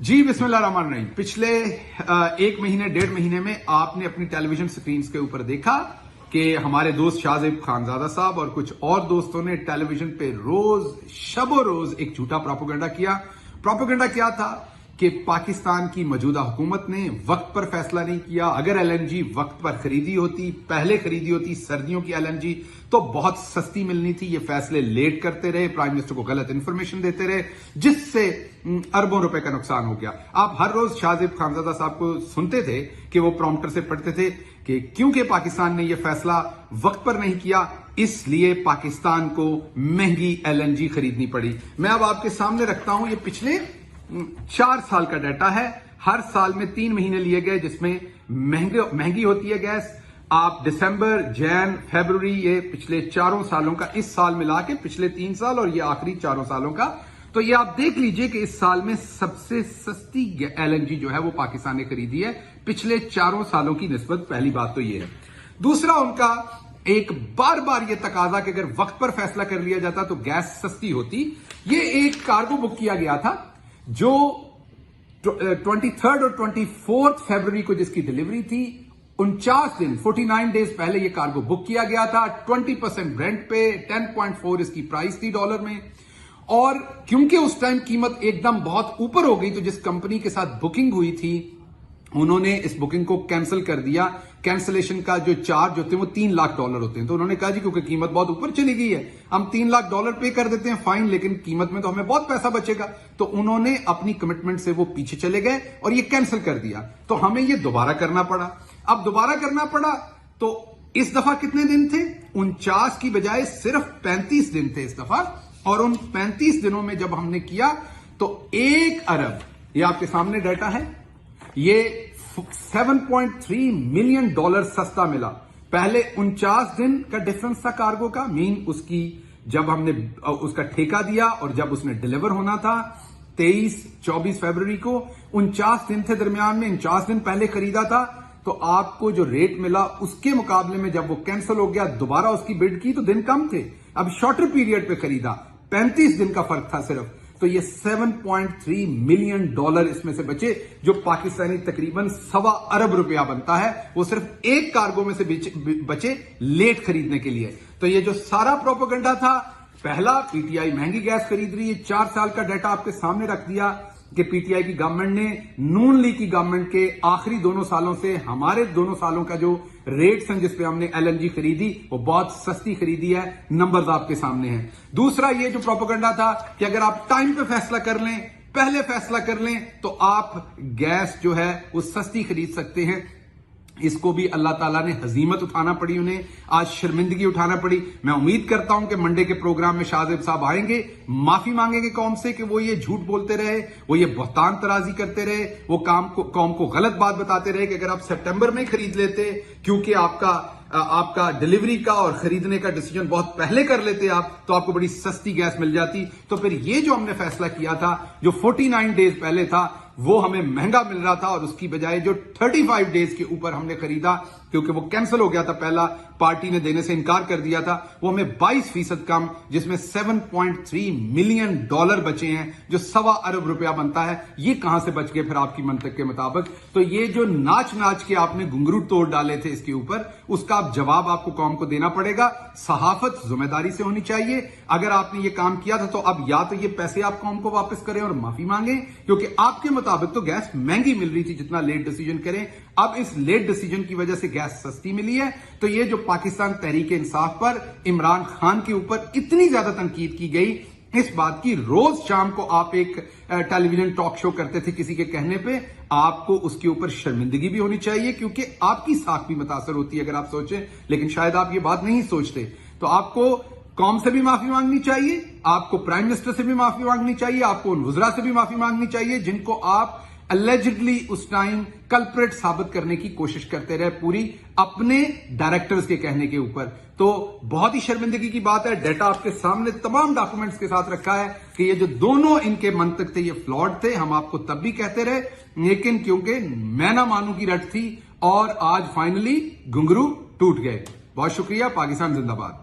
جی बिस्मिल्लाहिर्रहमानिर्रहीम। पिछले एक महीने डेढ़ महीने में आपने अपनी टेलीविजन स्क्रीन के ऊपर देखा कि हमारे दोस्त शाहजेब खानजादा साहब और कुछ और दोस्तों ने टेलीविजन पे रोज शबो रोज एक झूठा प्रोपेगेंडा किया। प्रोपेगेंडा क्या था कि पाकिस्तान की मौजूदा हुकूमत ने वक्त पर फैसला नहीं किया। अगर एलएनजी वक्त पर खरीदी होती, पहले खरीदी होती सर्दियों की एलएनजी, तो बहुत सस्ती मिलनी थी। ये फैसले लेट करते रहे, प्राइम मिनिस्टर को गलत इंफॉर्मेशन देते रहे, जिससे अरबों रुपए का नुकसान हो गया। आप हर रोज शाहजेब खानजादा साहब को सुनते थे कि वो प्रॉम्प्टर से पढ़ते थे कि क्योंकि पाकिस्तान ने यह फैसला वक्त पर नहीं किया, इसलिए पाकिस्तान को महंगी एलएनजी खरीदनी पड़ी। मैं अब आपके सामने रखता हूं, ये पिछले 4 साल का डाटा है। हर साल में 3 महीने लिए गए जिसमें महंगी होती है गैस। आप दिसंबर, जैन, फरवरी, ये पिछले 4 सालों का, इस साल मिला के पिछले 3 साल और ये आखिरी 4 सालों का, तो ये आप देख लीजिए कि इस साल में सबसे सस्ती एलएनजी जो है वो पाकिस्तान ने खरीदी है पिछले 4 सालों की निस्बत। पहली बात तो ये है। दूसरा, उनका एक बार बार ये तकाजा कि अगर वक्त पर फैसला कर लिया जाता तो गैस सस्ती होती। ये एक कार्गो बुक किया गया था जो 23 और 24 फरवरी को जिसकी डिलीवरी थी, 49 दिन 49 डेज पहले ये कार्गो बुक किया गया था। 20% रेंट पे, 10.4 इसकी प्राइस थी डॉलर में। और क्योंकि उस टाइम कीमत एकदम बहुत ऊपर हो गई, तो जिस कंपनी के साथ बुकिंग हुई थी उन्होंने इस बुकिंग को कैंसिल कर दिया। कैंसिलेशन का जो चार्ज होते हैं वो $3 लाख होते हैं। तो उन्होंने कहा जी क्योंकि कीमत बहुत ऊपर चली गई है, हम $3 लाख पे कर देते हैं, फाइन, लेकिन कीमत में तो हमें बहुत पैसा बचेगा। तो उन्होंने अपनी कमिटमेंट से वो पीछे चले गए और ये कैंसिल कर दिया। तो हमें ये दोबारा करना पड़ा। अब दोबारा करना पड़ा तो इस दफा कितने दिन थे? 49 की बजाय सिर्फ 35 दिन थे इस दफा। और उन 35 दिनों में जब हमने किया तो 1 अरब, ये आपके सामने डाटा है, ये $7.3 मिलियन सस्ता मिला। पहले 49 दिन का डिफरेंस था कार्गो का, मीन उसकी जब हमने उसका ठेका दिया और जब उसने डिलीवर होना था 23-24 फरवरी को, 49 दिन थे दरमियान में। 49 दिन पहले खरीदा था तो आपको जो रेट मिला उसके मुकाबले में जब वो कैंसिल हो गया, दोबारा उसकी बिड की तो दिन कम थे। अब शॉर्टर पीरियड पे खरीदा, 35 दिन का फर्क था सिर्फ। तो ये $7.3 मिलियन इसमें से बचे, जो पाकिस्तानी तकरीबन ₹1.25 अरब बनता है, वो सिर्फ एक कार्गो में से बचे लेट खरीदने के लिए। तो ये जो सारा प्रोपेगेंडा था, पहला पीटीआई महंगी गैस खरीद रही है। 4 साल का डाटा आपके सामने रख दिया कि पीटीआई की गवर्नमेंट ने नून लीग की गवर्नमेंट के आखिरी 2 सालों से हमारे 2 सालों का जो रेट्स हैं जिसपे हमने एलएनजी खरीदी वो बहुत सस्ती खरीदी है। नंबर्स आपके सामने हैं। दूसरा, ये जो प्रोपेगेंडा था कि अगर आप टाइम पे फैसला कर लें, पहले फैसला कर लें, तो आप गैस जो है वो सस्ती खरीद सकते हैं। इसको भी अल्लाह ताला ने हजीमत उठाना पड़ी, उन्हें आज शर्मिंदगी उठाना पड़ी। मैं उम्मीद करता हूं कि मंडे के प्रोग्राम में शाहजेब साहब आएंगे, माफी मांगेंगे कौम से कि वो ये झूठ बोलते रहे, वो ये बहतान तराजी करते रहे, वो कौम को गलत बात बताते रहे कि अगर आप सितंबर में खरीद लेते, क्योंकि आपका डिलीवरी का और खरीदने का डिसीजन बहुत पहले कर लेते आप, तो आपको बड़ी सस्ती गैस मिल जाती। तो फिर ये जो हमने फैसला किया था, जो 49 डेज पहले था, वो हमें महंगा मिल रहा था और उसकी बजाय जो 35 डेज के ऊपर हमने खरीदा, क्योंकि वो कैंसिल हो गया था, पहला पार्टी ने देने से इनकार कर दिया था, वो हमें 22% कम, जिसमें $7.3 मिलियन बचे हैं, जो ₹1.25 अरब बनता है। ये कहां से बच गए फिर आपकी मंतक के मुताबिक? तो ये जो नाच के आपने घुंघरू तोड़ डाले थे इसके ऊपर, उसका आप जवाब आपको कौम को देना पड़ेगा। सहाफत जिम्मेदारी से होनी चाहिए। अगर आपने ये काम किया था तो अब या तो ये पैसे आप कौम को वापस करें और माफी मांगे, क्योंकि आपके मुताबिक तो गैस महंगी मिल रही थी जितना लेट डिसीजन करें। अब इस लेट डिसीजन की वजह से गैस सस्ती मिली है। तो ये जो पाकिस्तान तहरीक इंसाफ पर इमरान खान के ऊपर इतनी ज्यादा तनकीद की गई, इस बात की रोज शाम को आप एक टेलीविजन टॉक शो करते थे किसी के कहने पे, आपको उसके ऊपर शर्मिंदगी भी होनी चाहिए, क्योंकि आपकी साख भी मुतासर होती है अगर आप सोचें, लेकिन शायद आप ये बात नहीं सोचते। तो आपको कौम से भी माफी मांगनी चाहिए, आपको प्राइम मिनिस्टर से भी माफी मांगनी चाहिए, आपको उन वज़रा से भी माफी मांगनी चाहिए जिनको आप अलेजिडली उस टाइम कल्प्रेट साबित करने की कोशिश करते रहे पूरी अपने डायरेक्टर्स के कहने के ऊपर। तो बहुत ही शर्मिंदगी की बात है। डाटा आपके सामने तमाम डॉक्यूमेंट्स के साथ रखा है कि ये जो दोनों इनके मंतक थे ये फ्लॉड थे। हम आपको तब भी कहते रहे, लेकिन क्योंकि मैं ना मानू की रट थी और आज फाइनली घुंघरू टूट गए। बहुत शुक्रिया। पाकिस्तान जिंदाबाद।